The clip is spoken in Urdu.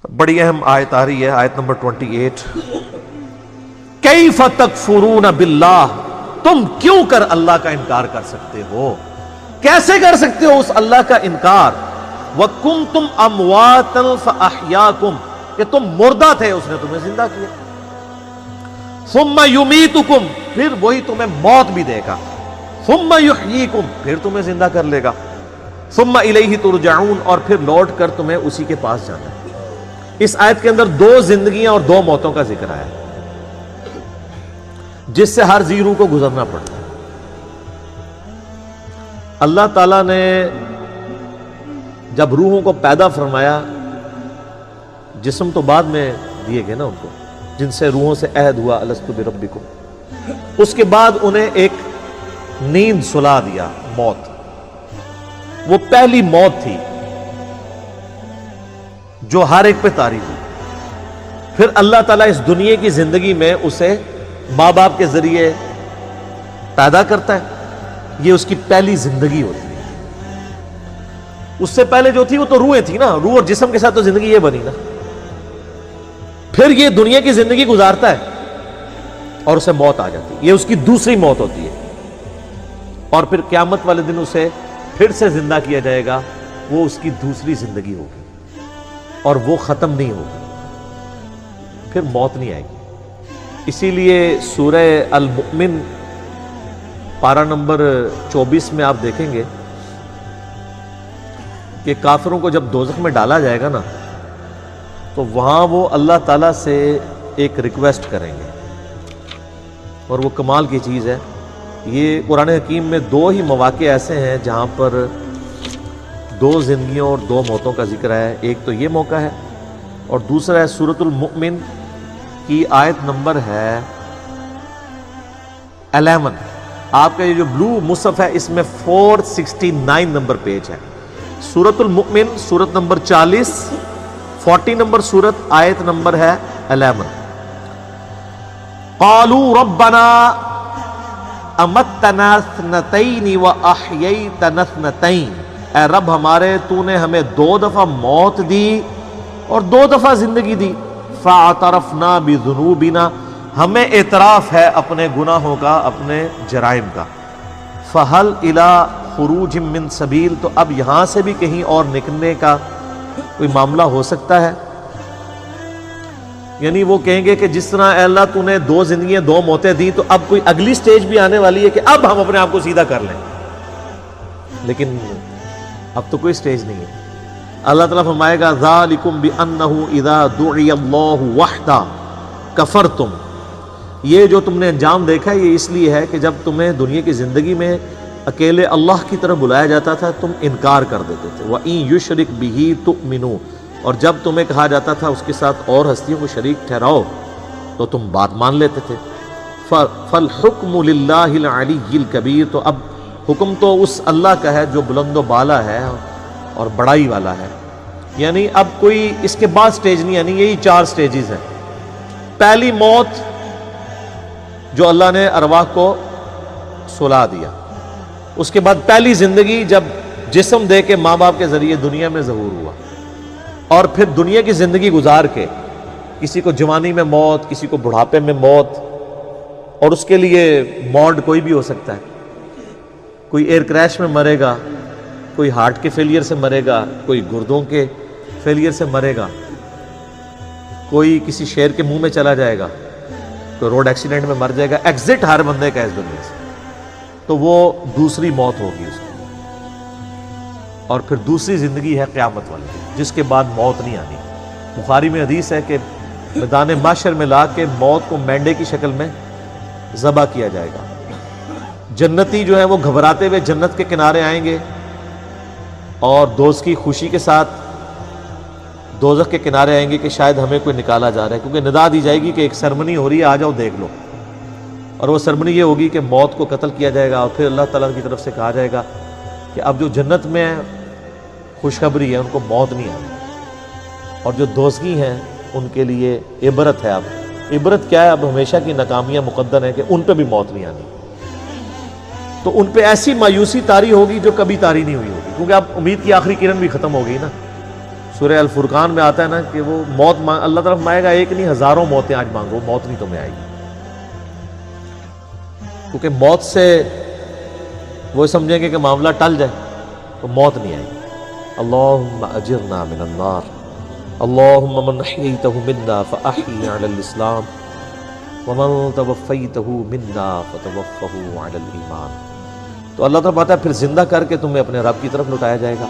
بڑی اہم آیت آ رہی ہے، آیت نمبر 28۔ کیف تکفرون باللہ، تم کیوں کر اللہ کا انکار کر سکتے ہو؟ کیسے کر سکتے ہو اس اللہ کا انکار؟ وَكُنْتُمْ أَمْوَاتًا فَأَحْيَاكُمْ، کہ تم مردہ تھے اس نے تمہیں زندہ کیا۔ ثُمَّ يُمِيتُكُمْ، پھر وہی تمہیں موت بھی دے گا۔ ثُمَّ يُحْيِيكُمْ، پھر تمہیں زندہ کر لے گا۔ ثُمَّ إِلَيْهِ تُرْجَعُونَ، اور پھر لوٹ کر تمہیں اسی کے پاس جانا ہے۔ اس آیت کے اندر دو زندگیاں اور دو موتوں کا ذکر آیا ہے جس سے ہر زی روح کو گزرنا پڑتا ہے۔ اللہ تعالیٰ نے جب روحوں کو پیدا فرمایا، جسم تو بعد میں دیے گئے نا ان کو، جن سے روحوں سے عہد ہوا الستو بربکم، اس کے بعد انہیں ایک نیند سلا دیا، موت۔ وہ پہلی موت تھی جو ہر ایک پہ طاری ہوئی۔ پھر اللہ تعالیٰ اس دنیا کی زندگی میں اسے ماں باپ کے ذریعے پیدا کرتا ہے، یہ اس کی پہلی زندگی ہوتی ہے۔ اس سے پہلے جو تھی وہ تو روحیں تھی نا، روح اور جسم کے ساتھ تو زندگی یہ بنی نا۔ پھر یہ دنیا کی زندگی گزارتا ہے اور اسے موت آ جاتی ہے، یہ اس کی دوسری موت ہوتی ہے۔ اور پھر قیامت والے دن اسے پھر سے زندہ کیا جائے گا، وہ اس کی دوسری زندگی ہوگی اور وہ ختم نہیں ہوگی، پھر موت نہیں آئے گی۔ اسی لیے سورہ المؤمن پارہ نمبر 24 میں آپ دیکھیں گے کہ کافروں کو جب دوزخ میں ڈالا جائے گا نا، تو وہاں وہ اللہ تعالیٰ سے ایک ریکویسٹ کریں گے، اور وہ کمال کی چیز ہے۔ یہ قرآن حکیم میں دو ہی مواقع ایسے ہیں جہاں پر دو زندگیوں اور دو موتوں کا ذکر ہے۔ ایک تو یہ موقع ہے، اور دوسرا ہے سورۃ المؤمن کی آیت نمبر ہے 11۔ آپ کا یہ جو بلو مصحف ہے اس میں 469 نمبر پیج ہے۔ سورۃ المؤمن سورت نمبر 40، 40 نمبر سورت، آیت نمبر ہے 11۔ قالوا ربنا امتنا اثنتین واحییتنا اثنتین، اے رب ہمارے تو نے ہمیں دو دفعہ موت دی اور دو دفعہ زندگی دی۔ فاعترفنا بذنوبنا، ہمیں اعتراف ہے اپنے گناہوں کا، اپنے جرائم کا۔ فہل الی خروج من سبیل، تو اب یہاں سے بھی کہیں اور نکلنے کا کوئی معاملہ ہو سکتا ہے؟ یعنی وہ کہیں گے کہ جس طرح اے اللہ تو نے دو زندگیاں دو موتیں دی، تو اب کوئی اگلی سٹیج بھی آنے والی ہے کہ اب ہم اپنے آپ کو سیدھا کر لیں۔ لیکن اب تو کوئی سٹیج نہیں ہے۔ اللہ تعالیٰ فرمائے گا ذالکم بأنہ اذا دعی اللہ وحدہ کفرتم، یہ جو تم نے انجام دیکھا ہے یہ اس لیے ہے کہ جب تمہیں دنیا کی زندگی میں اکیلے اللہ کی طرف بلایا جاتا تھا تم انکار کر دیتے تھے۔ وَإِن يُشْرِكْ بِهِ تُؤْمِنُوا، اور جب تمہیں کہا جاتا تھا اس کے ساتھ اور ہستیوں کو شریک ٹھہراؤ تو تم بات مان لیتے تھے۔ فَالْحُكْمُ لِلَّهِ الْعَلِيِّ الْكَبِيرِ، تو اب حکم تو اس اللہ کا ہے جو بلند و بالا ہے اور بڑائی والا ہے۔ یعنی اب کوئی اس کے بعد سٹیج نہیں، یعنی یہی 4 سٹیجز ہیں۔ پہلی موت جو اللہ نے ارواح کو سلا دیا، اس کے بعد پہلی زندگی جب جسم دے کے ماں باپ کے ذریعے دنیا میں ظہور ہوا، اور پھر دنیا کی زندگی گزار کے کسی کو جوانی میں موت، کسی کو بڑھاپے میں موت، اور اس کے لیے موڈ کوئی بھی ہو سکتا ہے۔ کوئی ایئر کریش میں مرے گا، کوئی ہارٹ کے فیلئر سے مرے گا، کوئی گردوں کے فیلئر سے مرے گا، کوئی کسی شیر کے منہ میں چلا جائے گا، کوئی روڈ ایکسیڈنٹ میں مر جائے گا۔ ایگزٹ ہر بندے کا اس دنیا سے، تو وہ دوسری موت ہوگی اس کی۔ اور پھر دوسری زندگی ہے قیامت والی، جس کے بعد موت نہیں آنی۔ بخاری میں حدیث ہے کہ میدان محشر میں لا کے موت کو مینڈے کی شکل میں ذبح کیا جائے گا۔ جنتی جو ہیں وہ گھبراتے ہوئے جنت کے کنارے آئیں گے، اور دوست کی خوشی کے ساتھ دوزخ کے کنارے آئیں گے کہ شاید ہمیں کوئی نکالا جا رہا ہے، کیونکہ ندا دی جائے گی کہ ایک سرمنی ہو رہی ہے، آ جاؤ دیکھ لو۔ اور وہ سرمنی یہ ہوگی کہ موت کو قتل کیا جائے گا، اور پھر اللہ تعالیٰ کی طرف سے کہا جائے گا کہ اب جو جنت میں خوشخبری ہے ان کو موت نہیں آنی، اور جو دوزخی ہیں ان کے لیے عبرت ہے۔ اب عبرت کیا ہے؟ اب ہمیشہ کی ناکامیاں مقدر ہیں کہ ان پہ بھی موت نہیں آنی۔ تو ان پہ ایسی مایوسی طاری ہوگی جو کبھی طاری نہیں ہوئی ہوگی، کیونکہ اب امید کی آخری کرن بھی ختم ہو گئی نا۔ سورہ الفرقان میں آتا ہے نا کہ وہ موت اللہ طرف مانگے گا، ایک نہیں ہزاروں موتیں آج مانگو، موت نہیں تمہیں آئے گی، کیونکہ موت سے وہ سمجھیں گے کہ معاملہ ٹل جائے، تو موت نہیں آئے گی۔ اللہم اجرنا من النار، اللہم من احییتہ منا فاحیی علی الاسلام ومن توفیتہ منا فتوفہ علی الایمان۔ تو اللہ تعالیٰ بات ہے پھر زندہ کر کے تمہیں اپنے رب کی طرف لوٹایا جائے گا۔